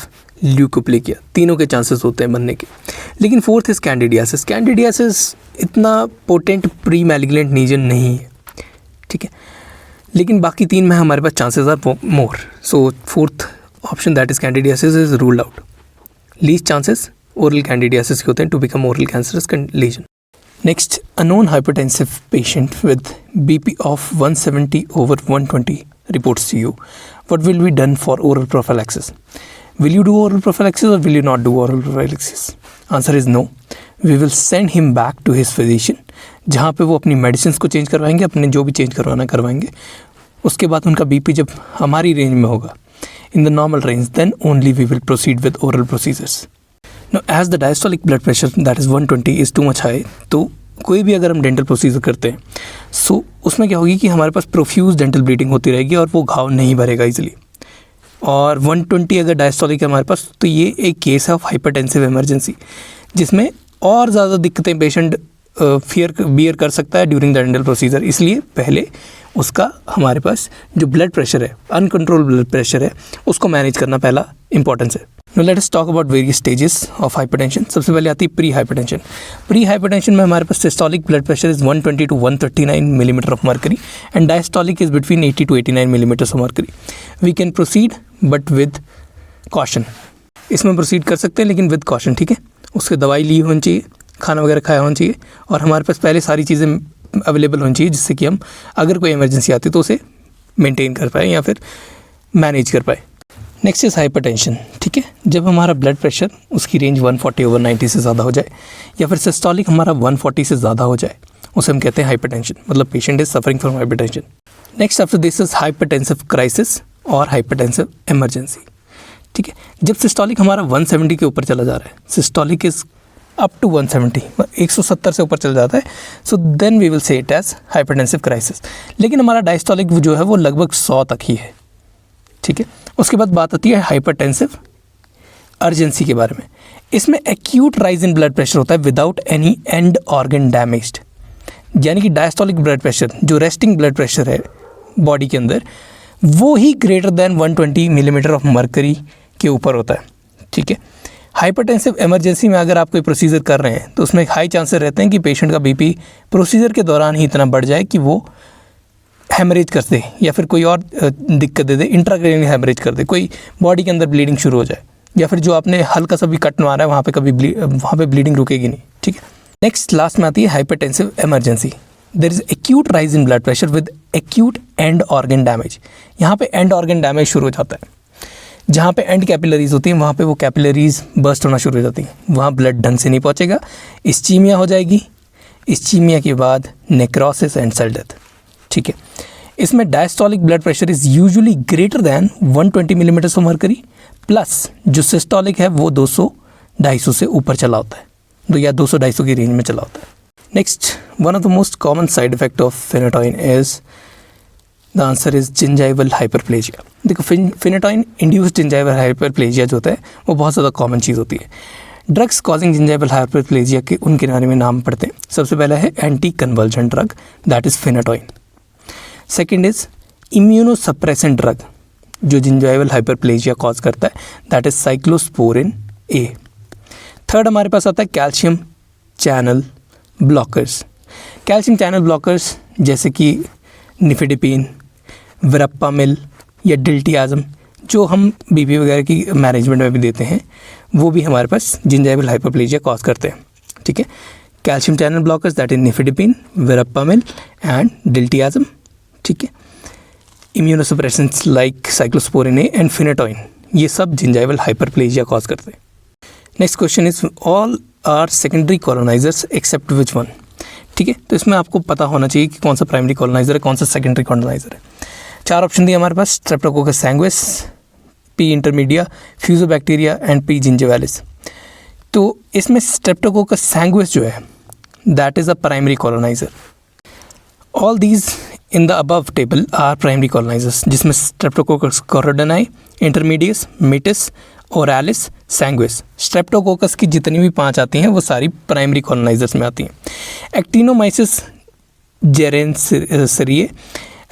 ल्यूकोप्लेकिया, तीनों के चांसेस होते हैं बनने के। लेकिन फोर्थ इज कैंडिडियासिस। कैंडिडियासिस इतना पोटेंट प्री मैलिग्नेंट लीजन नहीं है, ठीक है, लेकिन बाकी तीन में हमारे पास chances are more. So fourth option that is candidiasis is ruled out. Least chances oral candidiasis के होते हैं to become oral cancerous lesion. Next, a non hypertensive patient with BP of 170 over 120 reports to you. What will be done for oral prophylaxis? Will you do oral prophylaxis or will you not do oral prophylaxis? Answer is no. We will send him back to his physician, जहाँ पे वो अपनी medicine को change करवाएंगे, अपने जो भी change करवाना करवाएंगे। उसके बाद उनका BP जब हमारी रेंज में होगा, in the normal range, then only we will proceed with oral procedures. Now, as the diastolic blood pressure that is 120 is too much high, तो कोई भी अगर हम डेंटल प्रोसीजर करते हैं सो उसमें क्या होगी कि हमारे पास प्रोफ्यूज डेंटल ब्लीडिंग होती रहेगी और वो घाव नहीं भरेगा इजीली। और 120 अगर डायस्टोलिक है हमारे पास तो ये एक केस है ऑफ हाइपरटेंसिव इमरजेंसी, जिसमें और ज़्यादा दिक्कतें पेशेंट बियर कर सकता है ड्यूरिंग द डेंटल प्रोसीजर। इसलिए पहले उसका हमारे पास जो ब्लड प्रेशर है, अनकंट्रोल ब्लड प्रेशर है, उसको मैनेज करना पहला इंपॉर्टेंस है। Now let us talk about various stages of hypertension. सबसे पहले आती है प्री हाइपरटेंशन। प्री हाइपरटेंशन में हमारे पास systolic blood pressure is 120 to 139 millimetre of mercury and diastolic is between 80 to 89 millimetre of mercury. We can proceed but with caution. इसमें proceed कर सकते हैं लेकिन विद कॉशन, ठीक है। उसके दवाई ली होनी चाहिए, खाना वगैरह खाया होना चाहिए और हमारे पास पहले सारी चीज़ें अवेलेबल होनी चाहिए जिससे कि हम अगर कोई इमरजेंसी आती है तो उसे मेंटेन कर पाए या फिर मैनेज कर पाए। नेक्स्ट इज़ हाइपरटेंशन, ठीक है। जब हमारा ब्लड प्रेशर उसकी रेंज 140/90 से ज़्यादा हो जाए या फिर सिस्टोलिक हमारा 140 से ज़्यादा हो जाए, उसे हम कहते हैं हाइपरटेंशन, मतलब patient is suffering from hypertension. Next after this is hypertensive crisis और हाइपरटेंसिव इमरजेंसी, ठीक है। जब सिस्टोलिक हमारा 170 के ऊपर चला जा रहा है, सिस्टोलिक इज अप टू 170, 170 से ऊपर चल जाता है, so then we will say it as hypertensive crisis. लेकिन हमारा डायस्टोलिक जो है वो लगभग 100 तक ही है, ठीक है। उसके बाद बात आती है हाइपरटेंसिव अर्जेंसी के बारे में। इसमें acute rise in blood pressure होता है without any end organ damaged, यानी कि डायस्टोलिक ब्लड प्रेशर जो रेस्टिंग ब्लड प्रेशर है बॉडी के अंदर, वो ही greater than 120 millimetre of mercury के ऊपर होता है, ठीक है। हाइपरटेंसिव इमरजेंसी में अगर आप कोई प्रोसीजर कर रहे हैं तो उसमें हाई चांसेस रहते हैं कि पेशेंट का BP प्रोसीजर के दौरान ही इतना बढ़ जाए कि वो हेमरेज कर दे या फिर कोई और दिक्कत दे दे, इंट्राक्रेनियल हेमरेज कर दे, कोई बॉडी के अंदर ब्लीडिंग शुरू हो जाए, या फिर जो आपने हल्का सा भी कट मारा है वहाँ पे ब्लीडिंग रुकेगी नहीं, ठीक है। नेक्स्ट लास्ट में आती है hypertensive emergency. There is acute rise in blood pressure with acute end organ damage. यहाँ पे एंड ऑर्गन डैमेज शुरू हो जाता है, जहाँ पे एंड कैपिलरीज होती हैं वहाँ पे वो कैपिलरीज बर्स्ट होना शुरू हो जाती हैं, वहाँ ब्लड ढंग से नहीं पहुँचेगा, इस्चीमिया हो जाएगी, इस्चीमिया के बाद नेक्रोसिस एंड सेल डेथ, ठीक है। इसमें diastolic blood pressure is usually greater than 120 millimetre of mercury, plus जो सिस्टोलिक है वो 200-250 से ऊपर चला होता है, 200-250 की रेंज में चला होता है। Next, one of the most common side effect of phenytoin is the answer is gingival hyperplasia. देखो, फेनेटोइन इंड्यूस्ड जिंजाइवल हाइपरप्लेजिया जो होता है वो बहुत ज़्यादा कॉमन चीज़ होती है। ड्रग्स कॉजिंग जिंजाइवल हाइपरप्लेजिया के उनके बारे में नाम पढ़ते हैं। सबसे पहला है anti convergent drug, that is phenytoin. Second is immunosuppressant drug जो जिंजाइवल हाइपरप्लेजिया कॉज करता है, that is cyclosporine A। Third हमारे पास आता है calcium channel blockers. Calcium channel blockers जैसे कि निफेडिपिन, विरप्पामिल या डिल्टियाज़म, जो हम बीपी वगैरह की मैनेजमेंट में भी देते हैं, वो भी हमारे पास जिंजाइवल हाइपरप्लेजिया कॉज करते हैं। ठीक है, calcium channel blockers that is nifedipine, verapamil and diltiazem. ठीक है, immunosuppressants like cyclosporine A and phenytoin, ये सब जिंजाइवल हाइपरप्लेजिया कॉज करते हैं। Next question is all are secondary colonisers except which one. ठीक है, तो इसमें आपको पता होना चाहिए कि कौन सा प्राइमरी कॉलोनाइजर है, कौन सा सेकेंडरी कॉलोनाइजर है। चार ऑप्शन दिए हमारे पास, streptococcus sanguis, P intermedia, fusobacteria and P gingivalis. तो इसमें स्ट्रेप्टोकोकस सैंग्विस जो है that is a primary coloniser. All these in the above table are primary colonisers, जिसमें streptococcus gordonii, intermedius, mitis, oralis, sanguis. Streptococcus की जितनी भी 5 आती हैं वो सारी प्राइमरी कॉलोनाइजर्स में आती हैं। एक्टिनोमाइसिस जेरेंसिरिये,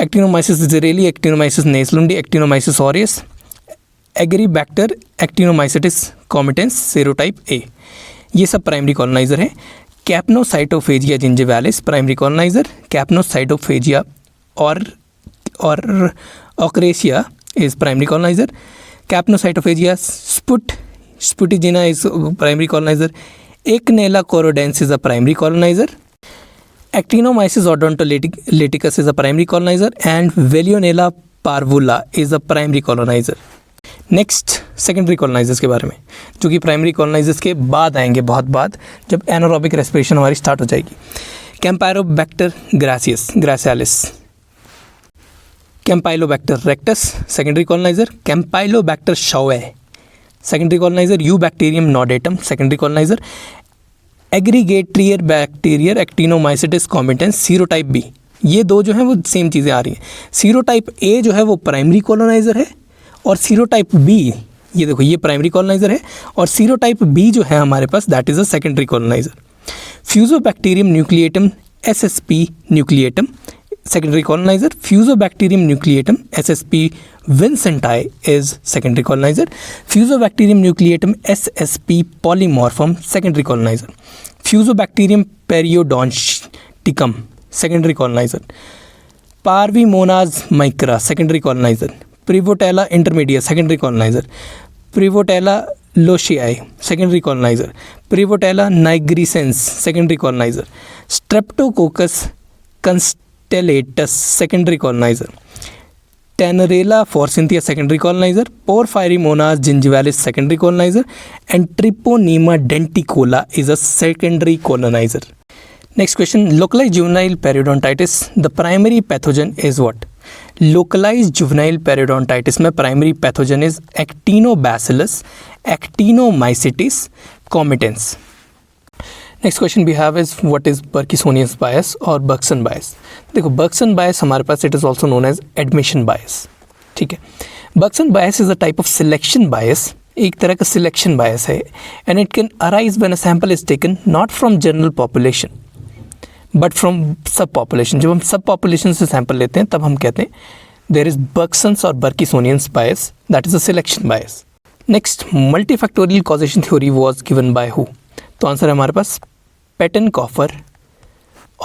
एक्टिनोमाइसिस ज़ेरेली, Actinomyces naeslundii, Actinomyces aureus, Aggregatibacter, actinomycetemcomitans, serotype A, ये सब प्राइमरी कॉलोनाइजर हैं। कैप्नोसाइटोफेजिया जिंजिवालिस प्राइमरी कॉलोनाइजर, कैप्नोसाइटोफेजिया और ochracea is primary colonizer, Capnocytophaga sputigena is primary colonizer, Eikenella corrodens is a primary colonizer, Actinomyces odontolyticus is a primary colonizer and Velionella parvula is a primary colonizer. Next secondary colonisers के बारे में, जो कि primary colonisers के बाद आएंगे, बहुत बाद, जब एनारोबिक रेस्पिरेशन हमारी स्टार्ट हो जाएगी। Campylobacter gracilis, Campylobacter rectus secondary colonizer, Campylobacter showae secondary colonizer, Eubacterium nodatum secondary colonizer, Aggregatibacter actinomycetemcomitans, serotype B. ये दो जो हैं वो सेम चीज़ें आ रही हैं। सीरोटाइप ए जो है वो प्राइमरी कॉलोनाइजर है और सीरोटाइप बी, ये देखो ये प्राइमरी कॉलोनाइजर है और सीरोटाइप बी जो है हमारे पास that is a secondary colonizer. Fusobacterium nucleatum SSP nucleatum secondary colonizer, Fusobacterium nucleatum SSP vincenti is secondary colonizer, Fusobacterium nucleatum SSP polymorphum secondary colonizer, Fusobacterium periodonticum secondary colonizer, Parvimonas micra secondary colonizer, Privotella intermedia secondary colonizer, Privotella loschii secondary colonizer, Privotella nigrescens secondary colonizer, Streptococcus constellatus secondary colonizer, Tannerella forsythia secondary colonizer, Porphyromonas gingivalis secondary colonizer, and Treponema denticola is a secondary colonizer. Next question, localized juvenile periodontitis, the primary pathogen is what? Localized juvenile periodontitis में primary pathogen is Actinobacillus actinomycetes comitans. Next question we have is what is Berksonian bias और Berkson bias. देखो Berkson bias हमारे पास it is also known as admission bias. ठीक है, Berkson bias is a type of selection bias, एक तरह का selection bias है, and it can arise when a sample is taken not from general population but from sub population. जब हम सब population से सैंपल लेते हैं तब हम कहते हैं देयर इज बर्कसन्स और Berksonian's bias, that is a selection bias. Next, multifactorial causation theory was given by who? तो आंसर है हमारे पास Pettenkofer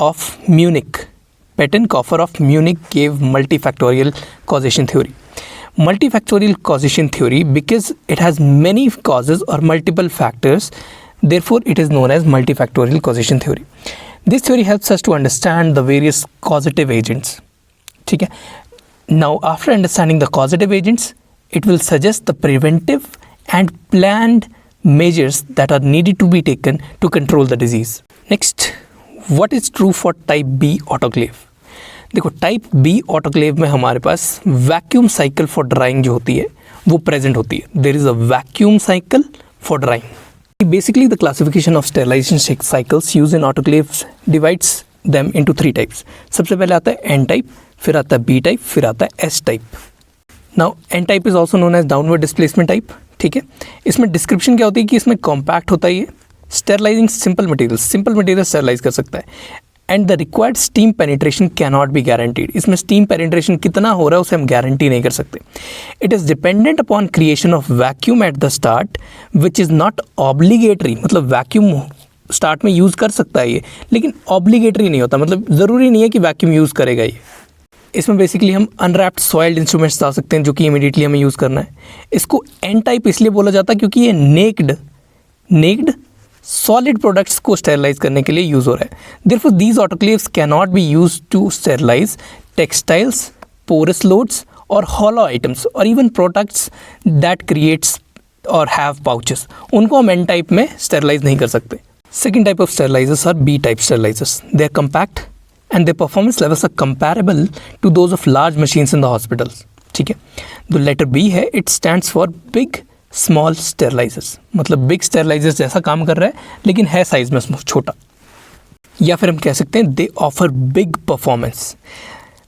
of Munich. Pettenkofer of Munich gave multifactorial causation theory. Multifactorial causation theory because it has many causes or multiple factors, therefore it is known as multifactorial causation theory. This theory helps us to understand the various causative agents. ठीक है, now after understanding the causative agents, it will suggest the preventive and planned measures that are needed to be taken to control the disease. Next, what is true for type B autoclave? देखो type B autoclave में हमारे पास vacuum cycle for drying जो होती है वो present होती है। There is a vacuum cycle for drying. Basically the classification of sterilization cycles use in autoclaves divides them into 3 types. सबसे पहले आता है N टाइप, फिर आता है B टाइप, फिर आता है S type. Now N type is also known as downward displacement type. ठीक है, इसमें डिस्क्रिप्शन क्या होती है कि इसमें कॉम्पैक्ट होता है, ये स्टेरलाइजिंग सिंपल मटेरियल स्टेरलाइज कर सकता है, and the required steam penetration can not B guaranteed. इसमें स्टीम पेनिट्रेशन कितना हो रहा है उसे हम गारंटी नहीं कर सकते। It is dependent upon creation of vacuum at the start which is not obligatory, मतलब वैक्यूम स्टार्ट में यूज़ कर सकता है ये, लेकिन ऑब्लिगेटरी नहीं होता, मतलब ज़रूरी नहीं है कि वैक्यूम यूज़ करेगा ये। इसमें बेसिकली हम अनरैप्ड सॉइल्ड इंस्ट्रूमेंट्स डाल सकते हैं जो कि इमीडिएटली हमें यूज़ करना है। इसको एन टाइप इसलिए बोला जाता है क्योंकि ये नेक्ड सॉलिड प्रोडक्ट्स को स्टेरलाइज करने के लिए यूज़ हो रहा है। Therefore these autoclaves can not be used to sterilize textiles, porous loads और हॉलो आइटम्स और इवन प्रोडक्ट्स दैट क्रिएट्स और हैव पाउचेस, उनको हम एन टाइप में स्टेरलाइज नहीं कर सकते। Second type of sterilizers are B type sterilizers. They are compact and their performance levels are comparable to those of large machines in the hospitals। ठीक है, जो लेटर बी है it stands for big small sterilizers, मतलब big स्टेरलाइजर्स जैसा काम कर रहा है लेकिन है साइज में छोटा, या फिर हम कह सकते हैं दे offer big performance.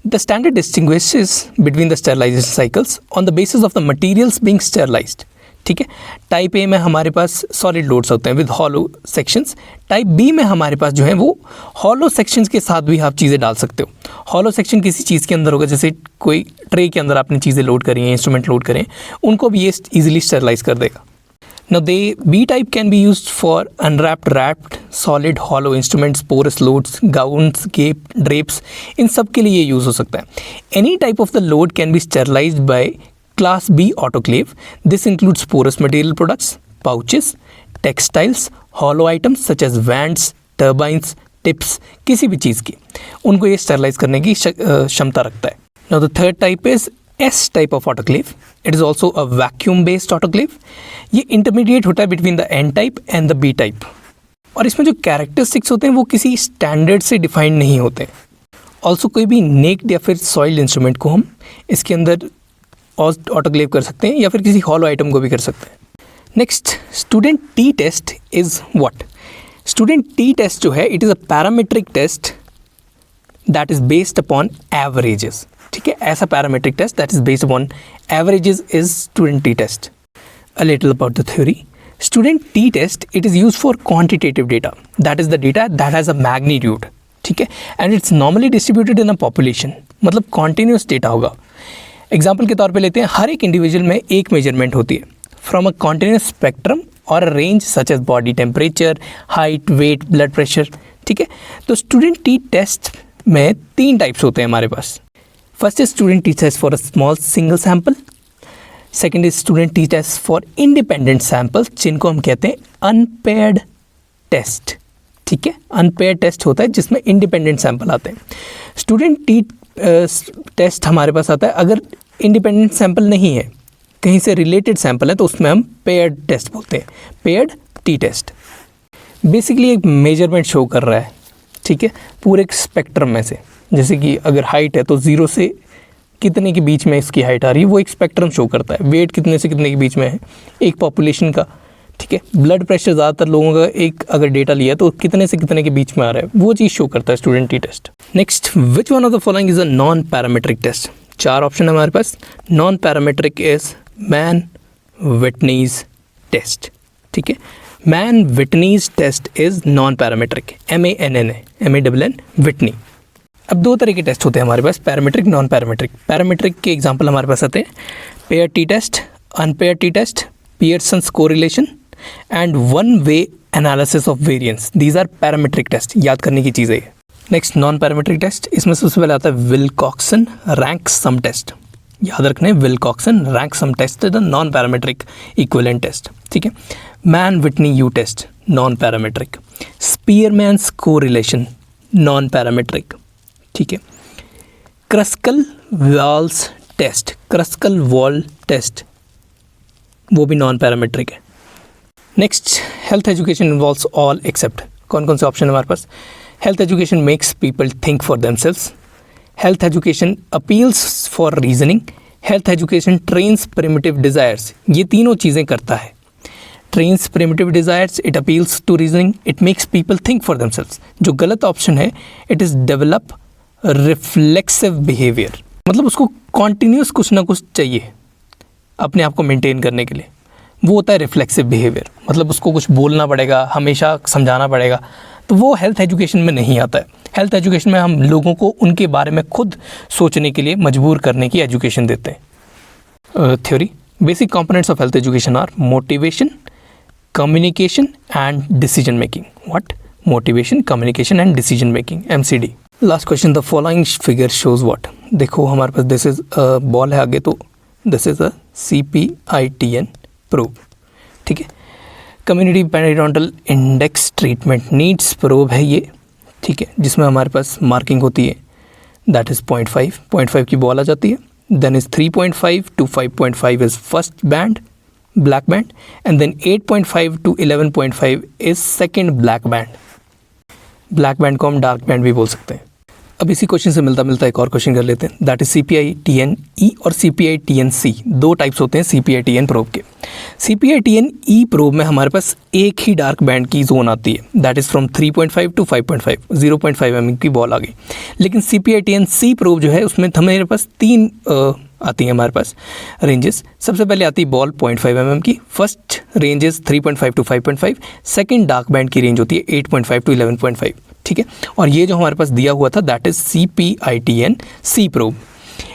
The standard distinguishes between the sterilisation cycles on the basis of the materials being sterilised. ठीक है, टाइप ए में हमारे पास सॉलिड लोड्स होते हैं with hollow sections. Type B में हमारे पास जो है वो हॉलो सेक्शंस के साथ भी आप चीज़ें डाल सकते हो। हॉलो सेक्शन किसी चीज़ के अंदर होगा, जैसे कोई ट्रे के अंदर आपने चीज़ें लोड करी हैं, इंस्ट्रूमेंट लोड करें, उनको भी ये ईजिली स्टेरलाइज कर देगा। Now the B type can be used for unwrapped, wrapped, solid, hollow instruments, porous loads, gowns, drapes, इन सब के लिए ये यूज़ हो सकता है। Any type of the load can be sterilized by Class B autoclave. This includes porous material products, pouches, textiles, hollow items such as vands, turbines, tips, किसी भी चीज़ की उनको ये स्टेरलाइज करने की क्षमता रखता है। Now the third type is S type of autoclave. It is also a vacuum based autoclave. ये intermediate होता है between the N type and the B type. और इसमें जो characteristics होते हैं वो किसी standard से defined नहीं होते। Also कोई भी naked या फिर soiled instrument को हम इसके अंदर ऑटोक्लेव कर सकते हैं या फिर किसी हॉलो आइटम को भी कर सकते हैं। Next, student T test is what? Student T test जो है it is a parametric test that is based upon averages. ठीक है, ऐसा parametric test that is based upon averages is student T test. A little about the theory. Student T test it is use for quantitative data, that is the data that has a magnitude. ठीक है, and it's normally distributed in a population, मतलब continuous data होगा। Example के तौर पे लेते हैं, हर एक इंडिविजुअल में एक मेजरमेंट होती है फ्रॉम अ कॉन्टिन्यूस स्पेक्ट्रम और a range such as body temperature, height, weight, blood pressure. ठीक है, तो स्टूडेंट टी टेस्ट में 3 टाइप्स होते हैं हमारे पास। First is student T test for a small single sample. Second is student T test for independent samples, जिनको हम कहते हैं अनपेयर्ड टेस्ट। ठीक है, अनपेयर्ड टेस्ट होता है जिसमें इंडिपेंडेंट सैंपल आते हैं। स्टूडेंट टी टेस्ट हमारे पास आता है अगर इंडिपेंडेंट सैंपल नहीं है, कहीं से रिलेटेड सैंपल है, तो उसमें हम पेयर्ड टेस्ट बोलते हैं, पेयर्ड टी टेस्ट। बेसिकली एक मेजरमेंट शो कर रहा है, ठीक है, पूरे एक स्पेक्ट्रम में से, जैसे कि अगर हाइट है तो 0 से कितने के बीच में इसकी हाइट आ रही है, वो एक स्पेक्ट्रम शो करता है। वेट कितने से कितने के बीच में है एक पॉपुलेशन का। ठीक है, ब्लड प्रेशर ज़्यादातर लोगों का एक अगर डेटा लिया तो कितने से कितने के बीच में आ रहा है, वो चीज़ शो करता है student T test. Next, which one of the following is a non parametric test? 4 option है हमारे पास। Non parametric is Mann Whitney's test. ठीक है, Mann Whitney's test is non parametric, MANN Whitney. अब 2 तरह के टेस्ट होते हैं हमारे पास, पैरामीट्रिक, नॉन पैरामीट्रिक। पैरामीट्रिक के एग्जाम्पल हमारे पास आते हैं pair T test, unpair T test, Pearson's correlation and one way analysis of variance. These are parametric test, याद करने की चीज़ें। नेक्स्ट, नॉन पैरामीट्रिक टेस्ट, इसमें सबसे पहले आता है विल्कॉक्सन रैंक सम टेस्ट। याद रखने, Wilcoxon rank sum test is the non parametric equivalent test. ठीक है, Mann Whitney U test, non parametric. Spearman's correlation, non parametric. ठीक है, Kruskal Wallis test, Kruskal Wall test, वो भी नॉन पैरामीट्रिक है। Next, health education involves all except. कौन कौन से ऑप्शन हमारे पास? Health education makes people think for themselves, health education appeals for reasoning, health education trains primitive desires. ये तीनों चीज़ें करता है। Trains primitive desires, it appeals to reasoning, it makes people think for themselves. जो गलत option है, it is develop reflexive behaviour, मतलब उसको कॉन्टीन्यूस कुछ ना कुछ चाहिए अपने आप को मेंटेन करने के लिए, वो होता है रिफ्लेक्सिव बिहेवियर। मतलब उसको कुछ बोलना पड़ेगा, हमेशा समझाना पड़ेगा तो वो हेल्थ एजुकेशन में नहीं आता है। हेल्थ एजुकेशन में हम लोगों को उनके बारे में खुद सोचने के लिए मजबूर करने की एजुकेशन देते हैं। Theory, basic components of health education are motivation, communication and decision making. What? Motivation, communication and decision making, MCD। Last question, the following figure shows what? देखो हमारे पास दिस इज बॉल है आगे, तो this is a CPITN probe, ठीक है। Community periodontal index treatment needs probe है ये, ठीक है, जिसमें हमारे पास मार्किंग होती है, दैट इज़ 0.5 की बॉल आ जाती है। Then is 3.5 to 5.5 is first band, black band, and then 8.5 to 11.5 is second black band. Black band को हम डार्क बैंड भी बोल सकते हैं। अब इसी क्वेश्चन से मिलता मिलता एक और क्वेश्चन कर लेते हैं, दैट इज CPITN-E और CPITN-C। दो टाइप्स होते हैं CPITN प्रोब के। CPITN-E प्रोब में हमारे पास एक ही डार्क बैंड की जोन आती है, that is from 3.5 to 5.5, 0.5 mm की बॉल आ गई। लेकिन CPITN-C प्रोब जो है उसमें हमारे पास तीन आती है हमारे पास रेंजेस। सबसे पहले आती है बॉल 0.5 mm की, first range is 3.5 to 5.5, second dark band की रेंज होती है 8.5 to 11.5, ठीक है। और ये जो हमारे पास दिया हुआ था that is CPITN-C probe.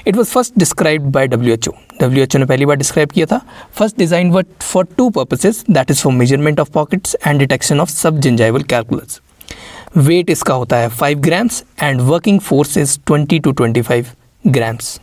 It was first described bye WHO ने पहली बार डिस्क्राइब किया था। First design word for to purposes, that is for measurement of pockets and detection of सब जिंजाइवल कैलकुलस। वेट इसका होता है 5 grams and working force is 20 to 25 grams।